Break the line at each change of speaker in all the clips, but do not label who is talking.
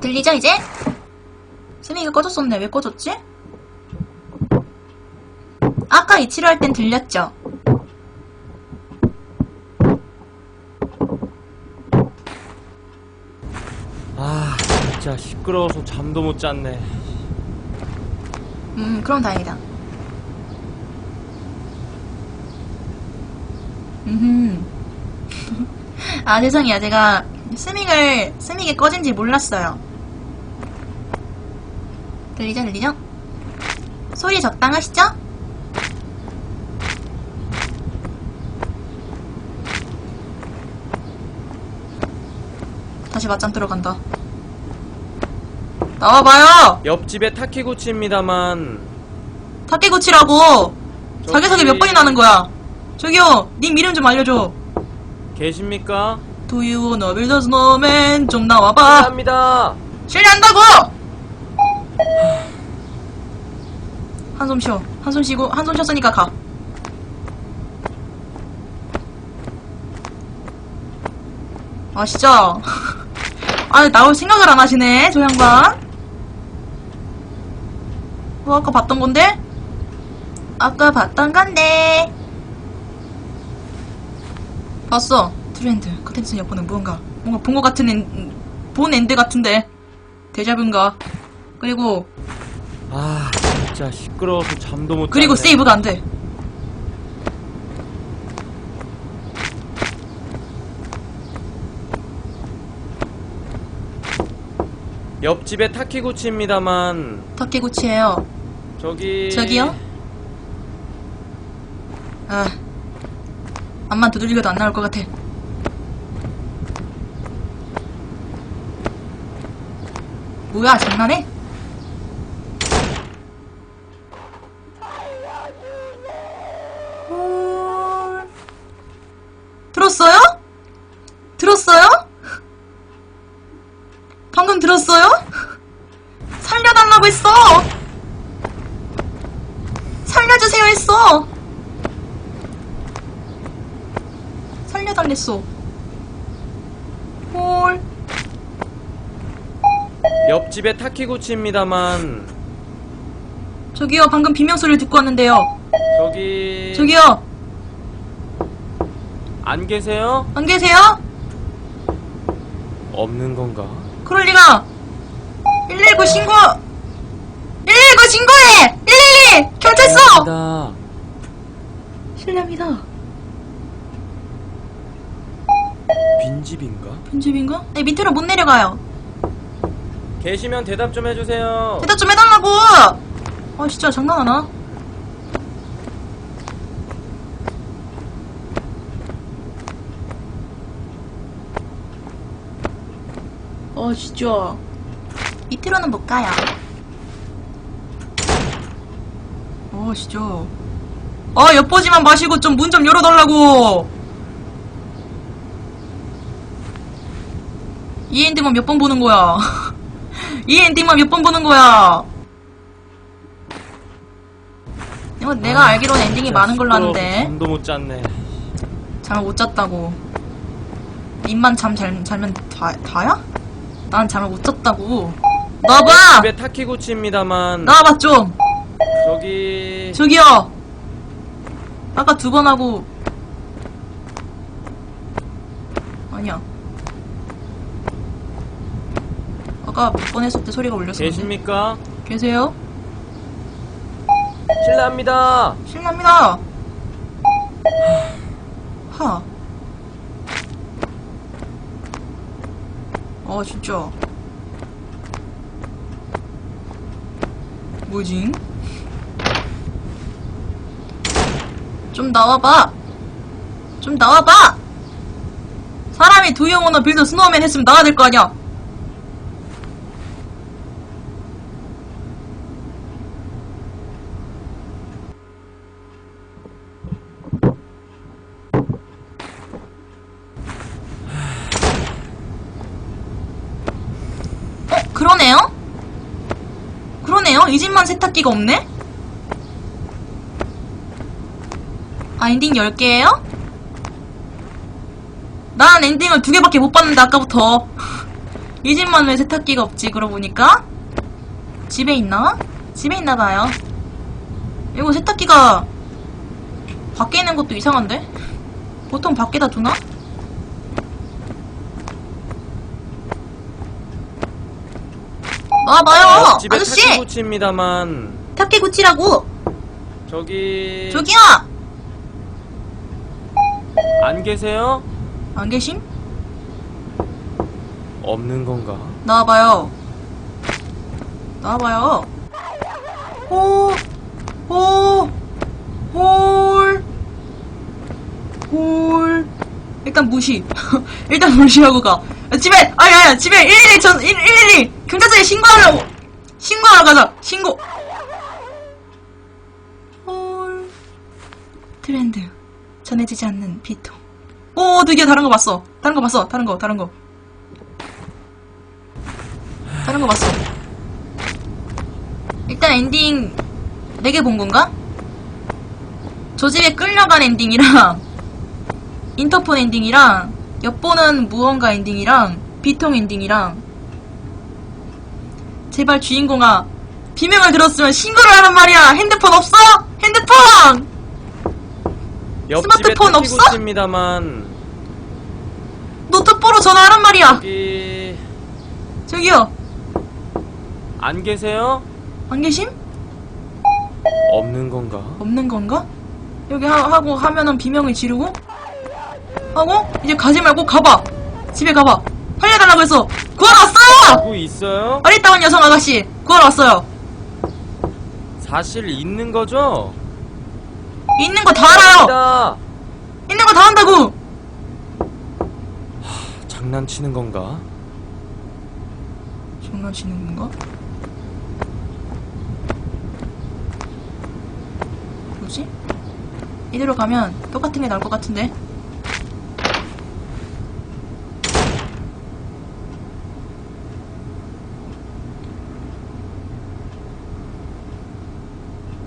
들리죠 이제? 스미가 꺼졌었네. 왜 꺼졌지? 아까 이치로 할 땐 들렸죠?
아, 진짜 시끄러워서 잠도 못 잤네.
그럼 다행이다. 아, 죄송해요. 제가 스믹이 꺼진지 몰랐어요. 들리죠? 들리죠? 소리 적당하시죠? 다시 맞짱 들어간다. 나와봐요!
옆집에 타키구치입니다만.
타케구치라고! 자기소개 몇 번이나 하는 거야? 저기요! 님 이름 좀 알려줘.
계십니까?
Do you wanna build a snowman? 좀 나와봐!
감사합니다.
실례한다고! 한숨 쉬어. 한숨 쉬고, 한숨 쉬었으니까 가. 아, 진짜. 아, 나올 생각을 안 하시네, 저 양반. 뭐, 아까 봤던 건데? 아까 봤던 건데. 봤어. 트렌드. 컨텐츠 엿보는 뭔가 본 것 같은 본 엔드 같은데. 데자뷰인가. 그리고
아, 진짜 시끄러워서 잠도 못 잤네.
그리고 세이브가 안 돼.
옆집에 타키구치입니다만.
타케구치예요. 저기요? 아, 앞만 두들겨도 안 나올 것 같아. 뭐야, 장난해? 들었어요? 들었어요? 방금 들었어요? 살려달라고 했어! 살려주세요 했어! 살려달랬어. 헐.
옆집에 타키구치입니다만.
저기요, 방금 비명소리를 듣고 왔는데요. 저기요,
안 계세요?
안 계세요?
없는 건가?
그럴 리가. 119 신고! 119 신고해! 112! 경찰서!
감사합니다.
실례합니다.
빈집인가?
빈집인가? 네, 밑으로 못 내려가요.
계시면 대답 좀 해주세요.
대답 좀 해달라고! 아, 진짜 장난하나? 진짜. 밑으로는 못 가요. 진짜. 엿보지만 마시고 좀 문 좀 열어달라고! 이 엔딩만 몇 번 보는 거야? 이 엔딩만 몇 번 보는 거야? 내가 알기로는 엔딩이 많은 걸로 아는데.
잠도 못 잤네.
잠을 못 잤다고. 님만 잘면 다야? 난 잠을 못 잤다고. 나와봐!
집에 타키구치입니다만.
나와봐 좀! 저기요! 아까 2번 하고. 아니야. 아까 몇 번 했을 때 소리가 울렸었는데.
계십니까?
계세요?
실례합니다.
실례합니다. 하. 진짜. 뭐지? 좀 나와봐. 좀 나와봐. 사람이 Do you wanna build a snowman 했으면 나와야 될 거 아니야. 그러네요? 그러네요? 이 집만 세탁기가 없네? 아, 엔딩 10개예요? 난 엔딩을 2개밖에 못 봤는데, 아까부터. 이 집만 왜 세탁기가 없지, 그러고 보니까? 집에 있나? 집에 있나봐요. 이거 세탁기가 밖에 있는 것도 이상한데? 보통 밖에다 두나? 나와봐요!
집에
아저씨!
타키구치입니다만
타케구치라고!
저기요 안 계세요?
안 계심?
없는 건가?
나와봐요. 나와봐요. 호, 호, 홀, 홀. 일단 무시. 일단 무시하고 가. 집에, 아야, 집에 112, 경찰서에 신고하려고. 신고하러 가자. 신고. 홀. 트렌드. 전해지지 않는 비통. 오, 드디어 다른 거 봤어. 다른 거 봤어. 다른 거. 다른 거 봤어. 일단 엔딩 4개 본 건가? 저 집에 끌려간 엔딩이랑 인터폰 엔딩이랑 엿보는 무언가 엔딩이랑 비통 엔딩이랑 제발 주인공아 비명을 들었으면 신고를 하란 말이야. 핸드폰 없어? 핸드폰!
옆집에
스마트폰 없어?
타키구치입니다만
노트북으로 전화하란 말이야. 저기요.
안 계세요?
안 계심?
없는 건가?
없는 건가? 여기 하고 하면은 비명을 지르고 하고 이제 가지 말고 가봐. 집에 가봐. 살려달라고 해서 구하러 왔어요!
누구 있어요?
어리따운 여성 아가씨 구하러 왔어요.
사실 있는 거죠?
있는 거 다 알아요.
다
있는 거 다 한다고.
장난치는 건가?
장난치는 건가? 뭐지? 이대로 가면 똑같은 게 나올 것 같은데.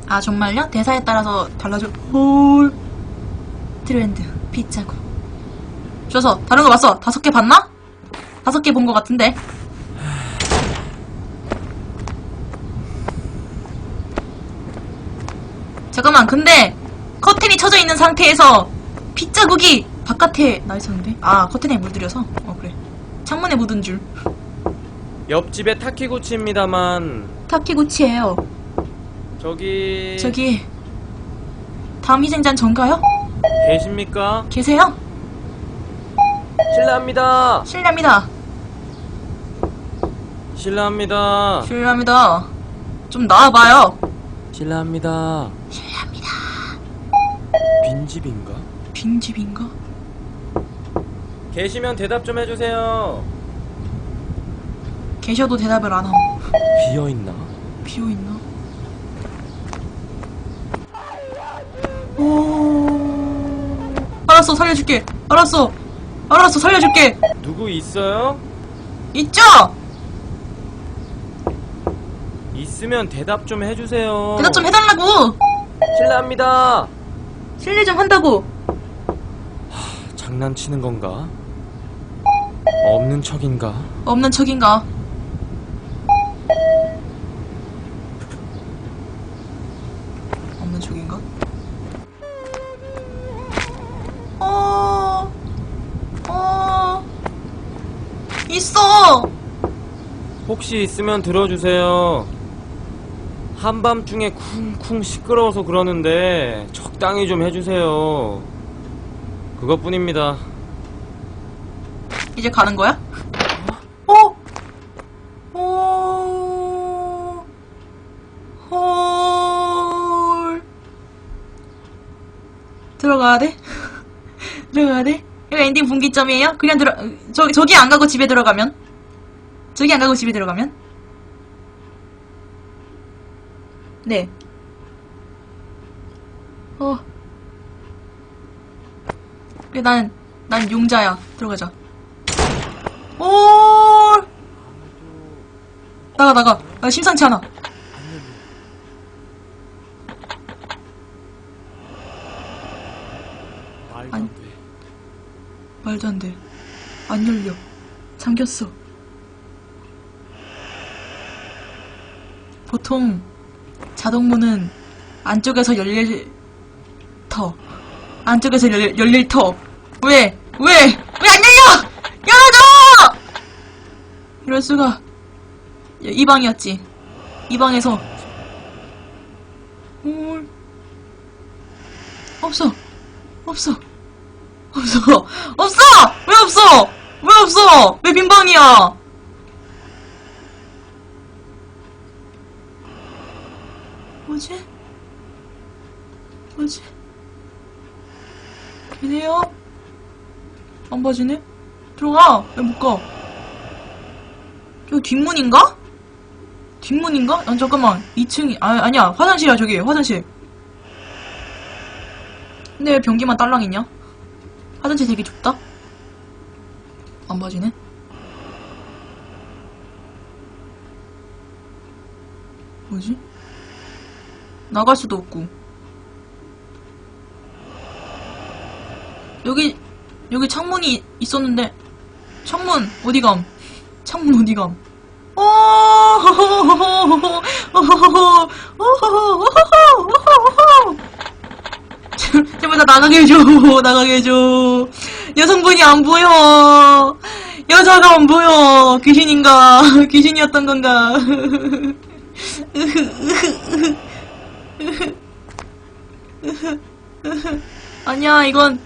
아 정말요? 대사에 따라서 달라져. 홀 트렌드 빗자국. 줘서 다른 거 봤어? 5개 봤나? 5개 본 것 같은데. 잠깐만, 근데 커튼이 쳐져 있는 상태에서 빗자국이 바깥에 나 있었는데? 아, 커튼에 물들여서? 그래. 창문에 묻은 줄.
옆집에 타키구치입니다만
타키구치예요.
저기
다음 희생자는 전가요?
계십니까?
계세요?
실례합니다.
실례합니다.
실례합니다.
실례합니다. 좀 나와봐요.
실례합니다.
실례합니다.
빈집인가?
빈집인가?
계시면 대답 좀 해주세요.
계셔도 대답을 안 함.
비어있나?
비어있나? 오. 알았어, 살려줄게. 알았어, 살려줄게.
누구 있어요?
있죠?
있으면 대답 좀 해주세요.
대답 좀 해달라고.
실례합니다.
실례 좀 한다고.
장난치는 건가? 없는 척인가?
없는 척인가? 없는 척인가? 있어!
혹시 있으면 들어주세요. 한밤중에 쿵쿵 시끄러워서 그러는데 적당히 좀 해주세요. 그것뿐입니다.
이제 가는 거야? 홀. 들어가야 돼? 들어가야 돼? 이거 엔딩 분기점이에요? 그냥 저기 안 가고 집에 들어가면? 저기 안 가고 집에 들어가면? 네. 그래, 난 용자야. 들어가자. 오! 나가. 나 심상치 않아.
아니,
말도 안 돼. 안 열려. 잠겼어. 보통 자동문은 안쪽에서 열릴 터. 안쪽에서 열릴 터. 왜 안 열려! 열어줘! 이럴 수가. 이 방이었지. 이 방에서 없어. 왜 없어? 왜 빈방이야? 뭐지? 계세요? 안 봐지네? 들어가. 왜 못 가? 저기 뒷문인가? 잠깐만. 2층이 아니야. 화장실이야. 저기 화장실. 근데 왜 변기만 딸랑이냐? 화장실 되게 좁다? 안 봐지네? 뭐지? 나갈 수도 없고. 여기 창문이 있었는데, 창문 어디감? 제발 나 나가게 해줘. 여성분이 안 보여. 여자가 안 보여. 귀신인가? 귀신이었던 건가? 아니야, 이건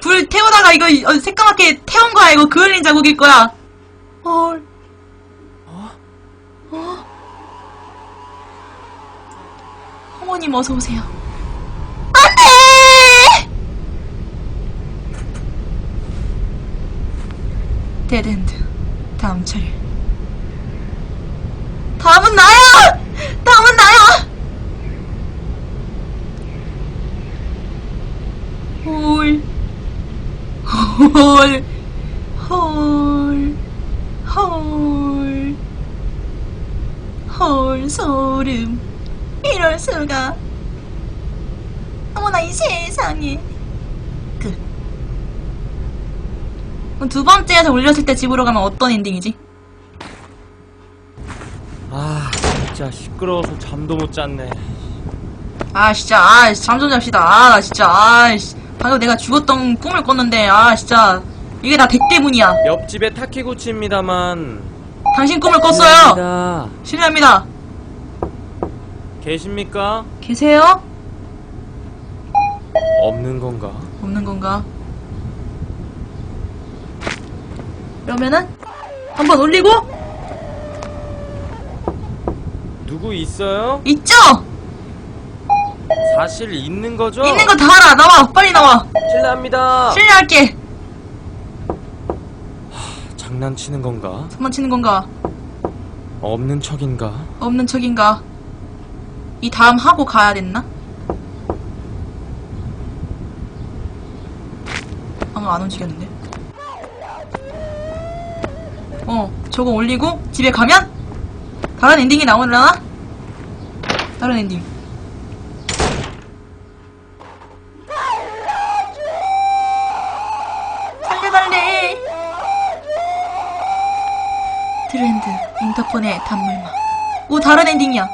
불 태우다가 이거 새까맣게 태운 거야. 이거 그을린 자국일 거야. 헐. 어머님 어서 오세요. 안돼! 데드엔드. 다음 차례. 다음은 나야! 헐, 소름. 이럴 수가. 어머나, 이 세상에. 그럼 두 번째에서 올렸을 때 집으로 가면 어떤 엔딩이지?
아, 진짜 시끄러워서 잠도 못 잤네.
진짜, 잠 좀 잡시다. 진짜, 방금 내가 죽었던 꿈을 꿨는데, 진짜, 이게 다 덱 때문이야.
옆집에 타키구치입니다만.
당신 꿈을 꿨어요. 실례합니다.
계십니까?
계세요?
없는 건가?
그러면은 한번 올리고.
누구 있어요?
있죠?
사실 있는 거죠?
있는 거 다 알아. 나와, 빨리 나와.
실례합니다.
실례할게.
장난치는 건가?
장난치는 건가?
없는 척인가?
없는 척인가? 이 다음 하고 가야 됐나? 아마 안 움직였는데. 저거 올리고 집에 가면 다른 엔딩이 나오려나? 다른 엔딩. 살려달래. 트렌드 인터폰의 단물마. 오, 다른 엔딩이야.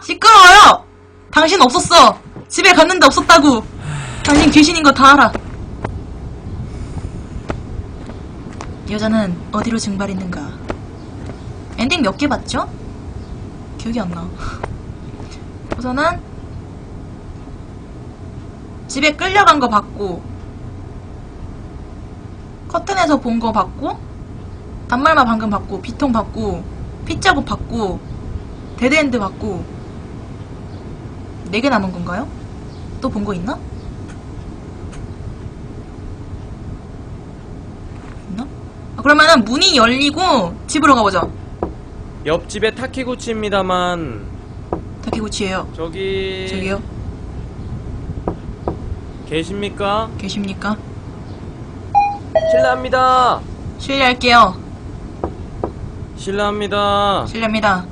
시끄러워요. 당신 없었어. 집에 갔는데 없었다고. 당신 귀신인 거 다 알아. 여자는 어디로 증발했는가? 엔딩 몇 개 봤죠? 기억이 안 나. 우선은 집에 끌려간 거 봤고, 커튼에서 본 거 봤고, 단말마 방금 봤고, 비통 봤고, 핏자국 봤고, 데드엔드 봤고, 4개 남은 건가요? 또 본 거 있나? 그러면은 문이 열리고 집으로 가보자.
옆집에 타키구치입니다만.
타키구치예요. 저기요.
계십니까?
계십니까?
실례합니다.
실례할게요.
실례합니다.
실례합니다.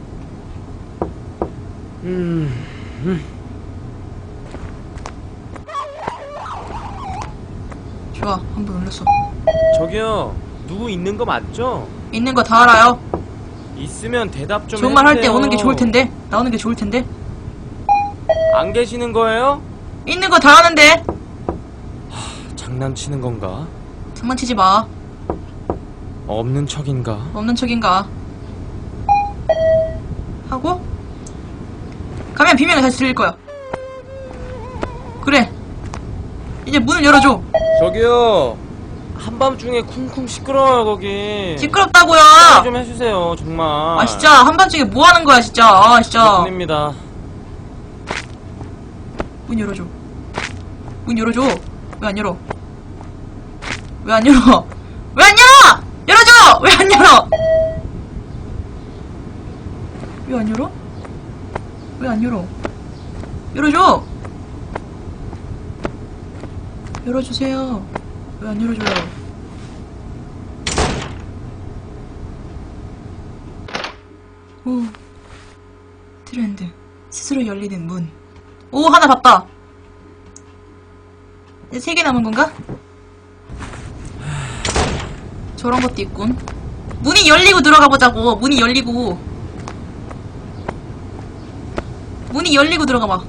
좋아, 한 번 올렸어.
저기요, 누구 있는 거 맞죠?
있는 거 다 알아요.
있으면 대답 좀
좋은 말 할 때
해주세요.
오는 게 좋을 텐데. 나오는 게 좋을 텐데.
안 계시는 거예요?
있는 거 다 아는데.
장난치는 건가?
장난치지 마.
없는 척인가?
없는 척인가. 하고 가면 비명을 다시 들릴 거야. 그래. 이제 문을 열어줘.
저기요. 한밤중에 쿵쿵 시끄러워요 거기.
시끄럽다고요.
빨리 좀 해주세요 정말.
아 진짜 한밤중에 뭐 하는 거야 진짜. 아 진짜.
뿐입니다.
문 열어줘. 문 열어줘. 왜 안 열어? 왜 안 열어? 왜 안 열어? 열어줘! 왜 안 열어? 왜 안 열어? 왜 안 열어? 열어줘! 열어주세요. 왜 안 열어줘요? 오. 트렌드. 스스로 열리는 문. 오, 하나 봤다. 이제 3개 남은 건가? 저런 것도 있군. 문이 열리고 들어가 보자고. 문이 열리고. 문이 열리고 들어가 봐.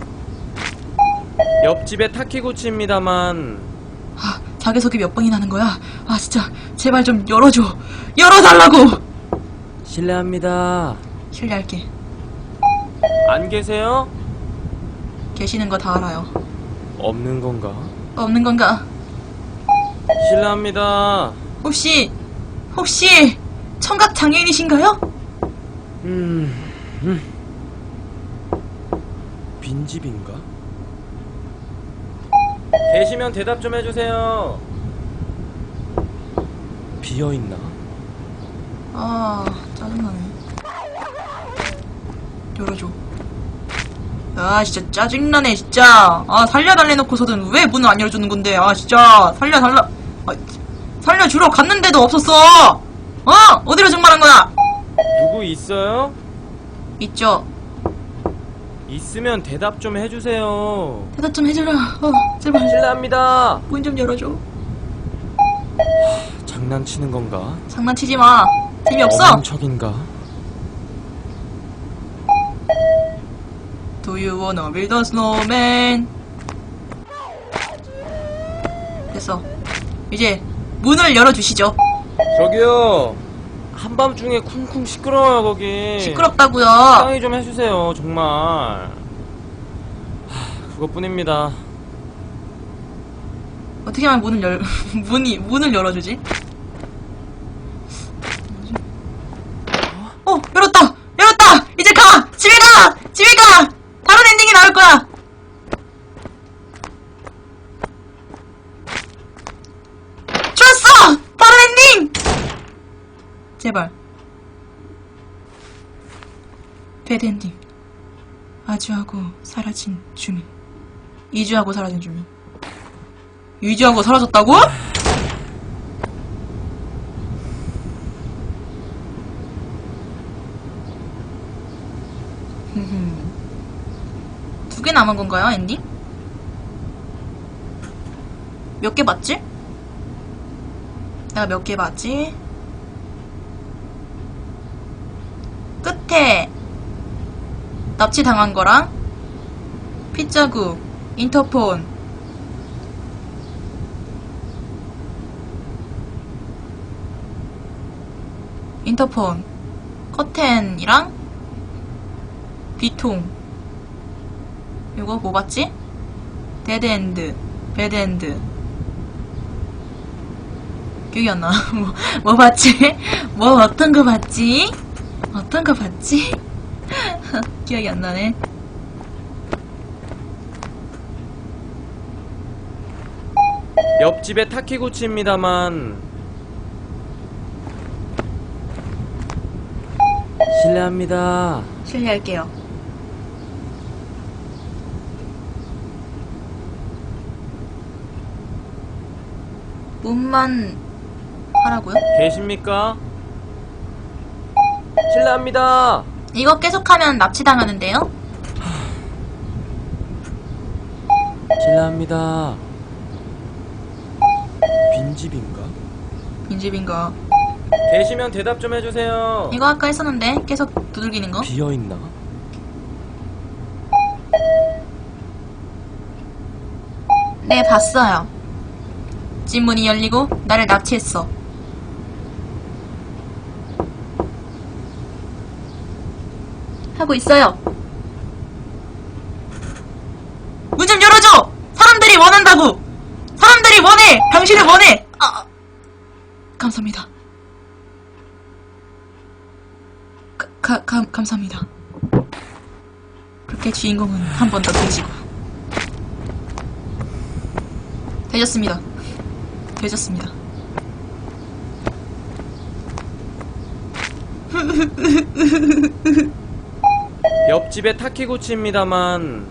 옆집에 타키고치입니다만.
아, 자기소개 몇 번이나 하는 거야? 아, 진짜. 제발 좀 열어줘. 열어달라고!
실례합니다.
실례할게.
안 계세요?
계시는 거 다 알아요.
없는 건가?
없는 건가?
실례합니다.
혹시 청각 장애인이신가요?
빈집인가? 계시면 대답 좀 해주세요. 비어있나?
아, 짜증나네. 열어줘. 아, 진짜 짜증나네, 진짜. 아, 살려달래놓고서는 왜 문을 안 열어주는 건데. 아, 진짜. 살려주러 갔는데도 없었어! 어? 어디로 증발한 거야?
누구 있어요?
있죠.
있으면 대답 좀 해주세요.
대답 좀 해줘라. 제발.
실례합니다.
문 좀 열어줘.
장난치는 건가?
장난치지 마. 재미없어.
없는 척인가?
Do you wanna build a snowman? 됐어. 이제 문을 열어주시죠.
저기요. 한밤중에 쿵쿵 시끄러워요 거기.
시끄럽다고요.
적당히 좀 해주세요 정말. 그것뿐입니다.
어떻게 하면 문을 열어주지? 열었다! 열었다! 이제 가! 집에 가! 집에 가! 다른 엔딩이 나올 거야! 좋았어! 다른 엔딩! 제발. 배드 엔딩. 아주하고 사라진 주민. 이주하고 사라진 주민. 이주하고 사라졌다고? 두 개 남은 건가요, 엔딩? 몇 개 봤지? 내가 몇 개 봤지? 끝에 납치당한 거랑 핏자국, 인터폰, 커튼이랑 뒤통. 이거 뭐 봤지? 데드엔드, 배드엔드. 기억이 안 나. 뭐 봤지? 뭐 어떤 거 봤지? 어떤 거 봤지? 기억이 안 나네.
옆집에 타키고치입니다만. 실례합니다.
실례할게요. 문만 하라고요?
계십니까? 실례합니다.
이거 계속하면 납치당하는데요?
실례합니다. 빈집인가?
빈집인가?
계시면 대답 좀 해주세요.
이거 아까 했었는데 계속 두들기는 거.
비어있나?
네, 봤어요. 집 문이 열리고 나를 납치했어. 하고 있어요. 문 좀 열어줘! 사람들이 원한다고! 사람들이 원해! 당신을 원해! 감사합니다. 감사합니다. 그렇게 주인공은 한 번 더 되지고. 되셨습니다. 되셨습니다.
옆집에 타키고치입니다만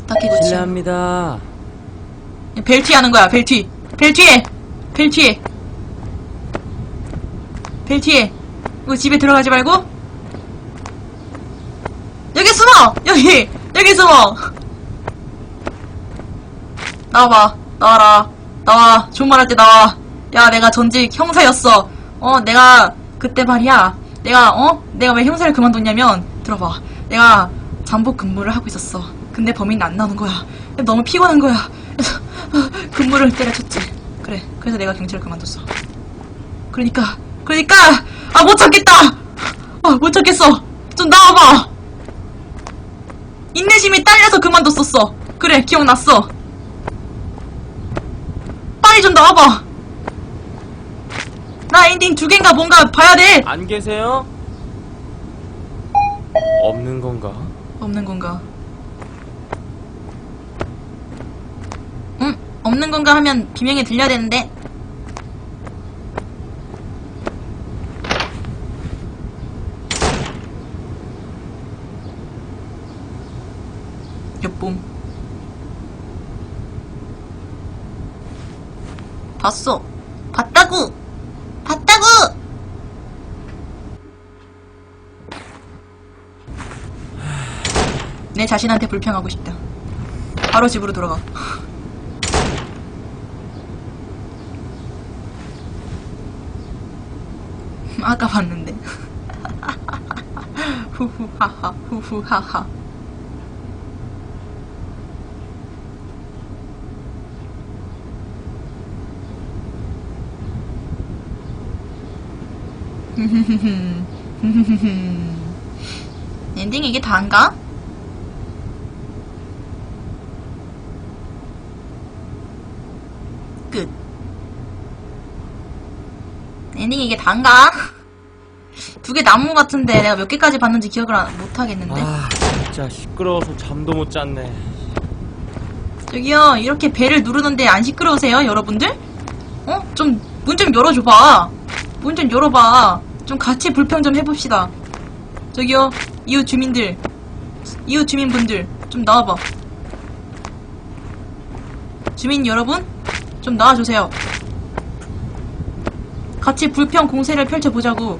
타키고치.
실례합니다.
벨튀 하는 거야, 벨튀. 벨튀해! 벨튀해! 벨튀해! 이거 집에 들어가지 말고? 여기 숨어! 여기 숨어! 나와봐. 나와라. 나와. 존말할 때 나와. 야, 내가 전직 형사였어. 내가 그때 말이야. 내가 왜 형사를 그만뒀냐면, 들어봐. 내가 잠복 근무를 하고 있었어. 근데 범인이 안 나오는 거야. 너무 피곤한 거야. 그래서 근무를 때려쳤지. 그래. 그래서 내가 경찰을 그만뒀어. 그러니까 못 참겠다. 못 참겠어. 좀 나와봐. 인내심이 딸려서 그만뒀었어. 그래, 기억났어. 빨리 좀 나와봐. 나 엔딩 2개인가 뭔가 봐야 돼.
안 계세요? 없는 건가?
없는 건가? 응? 없는 건가 하면 비명이 들려야 되는데. 옆봄. 봤어. 봤다고! 내 자신한테 불평하고 싶다. 바로 집으로 돌아가. 아까 봤는데. 후후하하 후후하하. 엔딩 이게 다인가? 끝. 엔딩 이게 다인가? 2개 남은 것 같은데 내가 몇 개까지 봤는지 기억을 못하겠는데.
진짜 시끄러워서 잠도 못 잤네.
저기요, 이렇게 배를 누르는데 안 시끄러우세요, 여러분들? 좀 문 좀 열어줘봐. 문 좀 열어봐. 좀 같이 불평 좀 해봅시다. 저기요, 이웃 주민분들 좀 나와봐. 주민 여러분, 좀 나와주세요. 같이 불평 공세를 펼쳐보자고.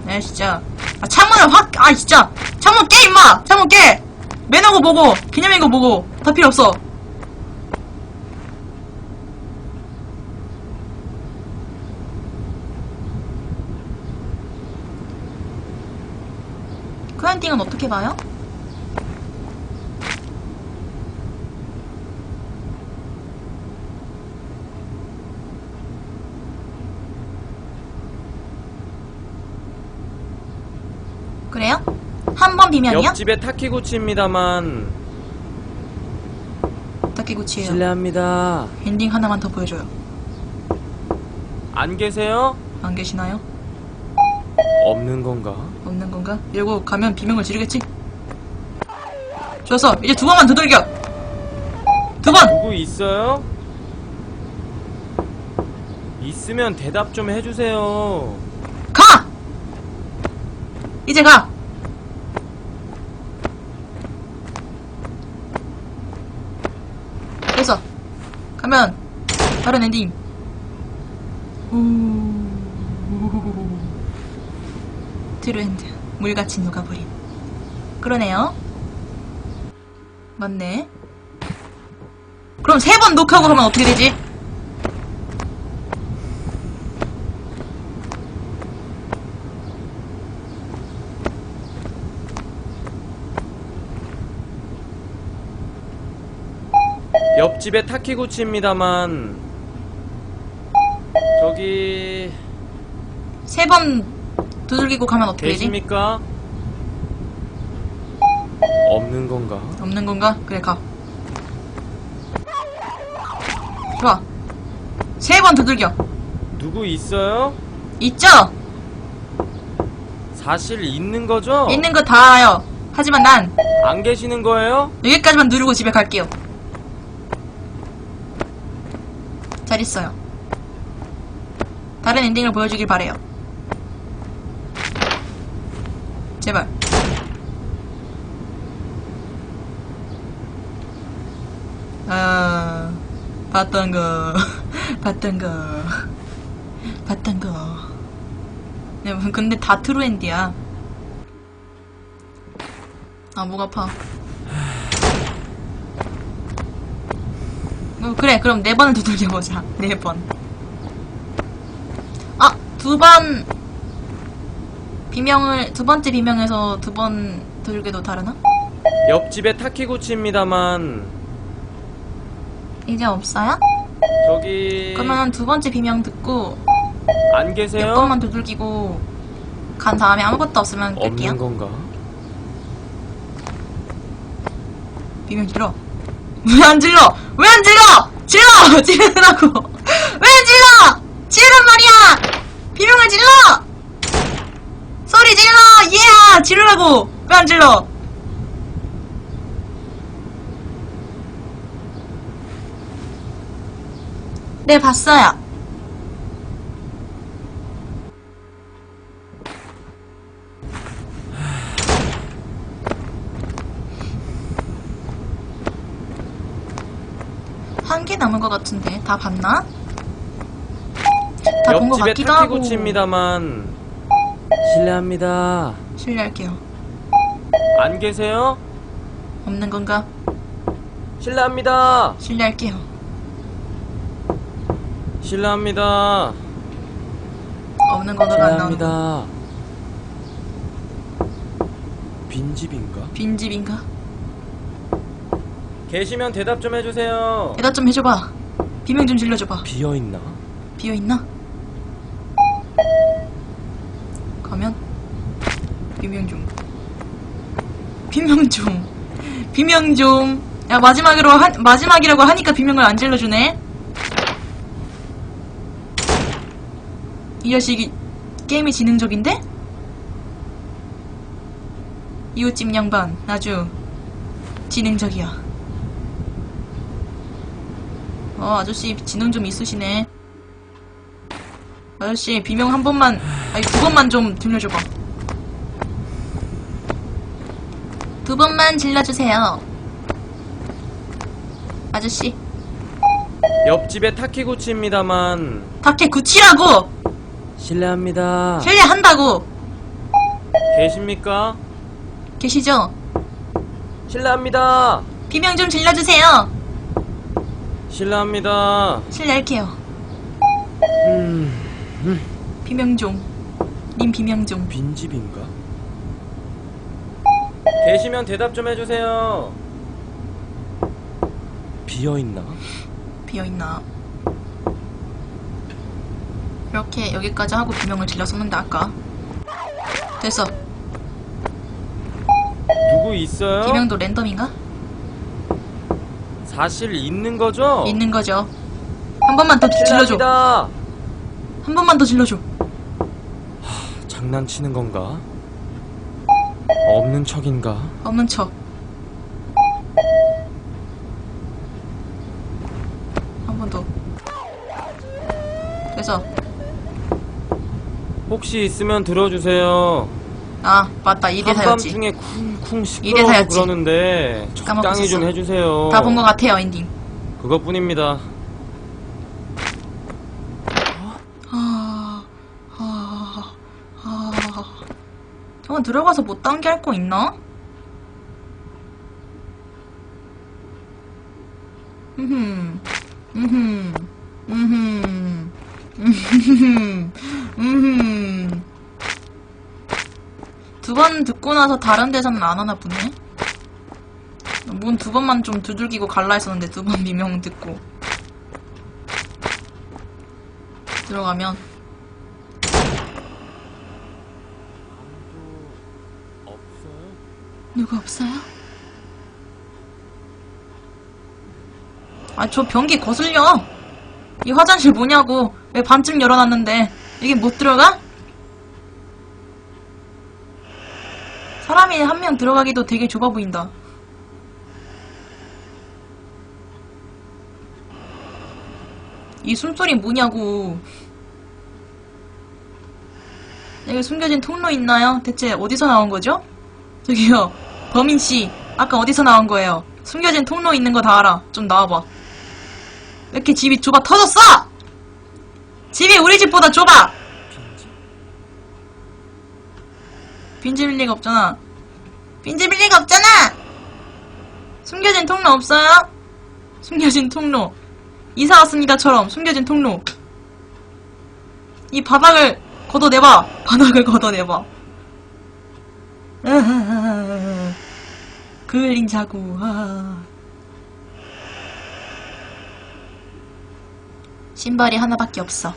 네, 진짜. 창문을 진짜. 창문 깨, 임마! 창문 깨! 매너고 뭐고, 기념이고 뭐고, 다 필요 없어. 그 엔딩은 어떻게 봐요? 그래요? 한 번 비면이요?
옆집에 타키고치입니다만
타키구치예요.
실례합니다.
엔딩 하나만 더 보여줘요.
안 계세요?
안 계시나요?
없는 건가?
없는 건가? 이러고 가면 비명을 지르겠지? 좋았어. 이제 2번만 두들겨. 2번!
누구 있어요? 있으면 대답 좀 해주세요.
가! 이제 가! 됐어. 가면 다른 엔딩. 트루엔드. 물같이 녹아버림. 그러네요. 맞네. 그럼 3번 녹하고 가면 어떻게 되지?
옆집에 타키구치입니다만 저기
3번 두들기고 가면 어떻게 되지?
계십니까? 없는 건가?
없는 건가? 그래, 가. 좋아. 3번 두들겨.
누구 있어요?
있죠?
사실 있는 거죠?
있는 거 다요. 하지만 난
안 계시는 거예요?
여기까지만 누르고 집에 갈게요. 잘 있어요. 다른 엔딩을 보여주길 바래요. 제발. 아, 봤던 거, 봤던 거, 봤던 거. 네, 근데 다 트루 엔디야. 아, 목 아파. 그래, 그럼 4번을 두들겨보자. 4번. 아, 2번 비명을, 2번째 비명에서 2번 두들겨도 다르나?
옆집에 타키구치입니다만
이제 없어요?
저기
그러면 2번째 비명 듣고
안
몇
계세요?
번만 두들기고 간 다음에 아무것도 없으면 끌게요.
없는 건가?
비명 질러. 왜 안 질러? 왜 안 질러? 질러! 지르라고! 왜 안 질러! 지르란 말이야! 비명을 질러! 소리 질러! 예! 지르라고! 왜 안 질러? 네, 봤어요. 한 개 남은 것 같은데 다 봤나? 다 본 것
옆집에
같기도 하고.
타키구치입니다만 실례합니다.
실례할게요.
안 계세요?
없는 건가?
실례합니다.
실례할게요.
실례합니다.
없는 건가가 안 나오는 거.
실례합니다. 빈집인가?
빈집인가?
계시면 대답 좀 해주세요.
대답 좀 해줘봐. 비명 좀 질러줘봐.
비어있나?
비어있나? 가면? 비명 좀. 비명 좀. 비명 좀. 야, 마지막이라고 하니까 비명을 안 질러주네? 이 자식이 게임이 지능적인데? 이웃집 양반 아주 지능적이야. 아저씨 지능 좀 있으시네. 아저씨 비명 한 번만, 아니 2번만 좀 들려줘봐. 2번만 질러주세요. 아저씨
옆집에 타키구치입니다만
밖에 굳히라고!
실례합니다.
실례한다고!
계십니까?
계시죠?
실례합니다.
비명 좀 질러주세요.
실례합니다.
실례할게요. 비명 좀. 님 비명 좀.
빈집인가? 계시면 대답 좀 해주세요. 비어있나?
비어있나? 이렇게 여기까지 하고 비명을 질렀었는데 아까. 됐어.
누구 있어요?
비명도 랜덤인가?
사실 있는 거죠?
있는 거죠. 한 번만 더 질러줘.
실례합니다.
한 번만 더 질러줘.
장난치는 건가? 없는 척인가?
없는 척. 한 번 더. 됐어.
혹시 있으면 들어주세요.
아, 맞다. 2대4였지.
한밤중에 쿵쿵 시끄러워서
2대4였지.
그러는데
까먹고
적당히 좀
있었어.
해주세요.
다 본 것 같아요, 엔딩.
그것뿐입니다.
저건 들어가서 못 단계 할 거 있나? 음흠. 음흠. 음흠. 음흠. 음흠. 두 번 듣고 나서 다른 데서는 안 하나 보네? 문 두 번만 좀 두들기고 갈라 했었는데 두 번 비명 듣고 들어가면
아무도 없어요?
누구 없어요? 아, 저 변기 거슬려. 이 화장실 뭐냐고. 왜 반쯤 열어놨는데 이게 못 들어가? 사람이 한 명 들어가기도 되게 좁아 보인다. 이 숨소리 뭐냐고. 여기 숨겨진 통로 있나요? 대체 어디서 나온 거죠? 저기요, 범인씨, 아까 어디서 나온 거예요? 숨겨진 통로 있는 거 다 알아. 좀 나와봐. 왜 이렇게 집이 좁아 터졌어! 집이 우리 집보다 좁아!
빈집?
빈집일 리가 없잖아. 빈집일 리가 없잖아! 숨겨진 통로 없어요? 숨겨진 통로. 이사 왔습니다처럼 숨겨진 통로. 이 바닥을 걷어내봐. 바닥을 걷어내봐. 그을린 자구. 신발이 하나밖에 없어.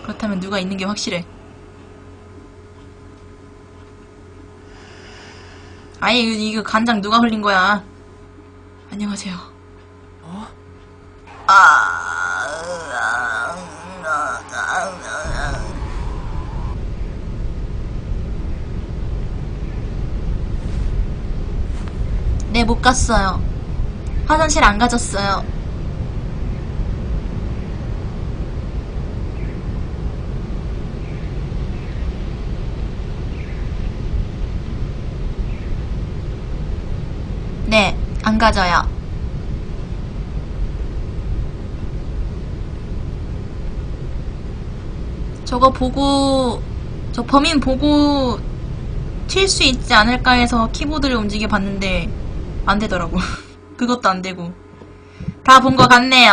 그렇다면 누가 있는 게 확실해. 아예 이거 간장 누가 흘린 거야? 안녕하세요.
어?
네, 못 갔어요. 화장실 안 가졌어요. 네, 안 가져요. 저거 보고, 저 범인 보고 튈 수 있지 않을까 해서 키보드를 움직여 봤는데 안 되더라고. 그것도 안 되고. 다 본 것 같네요.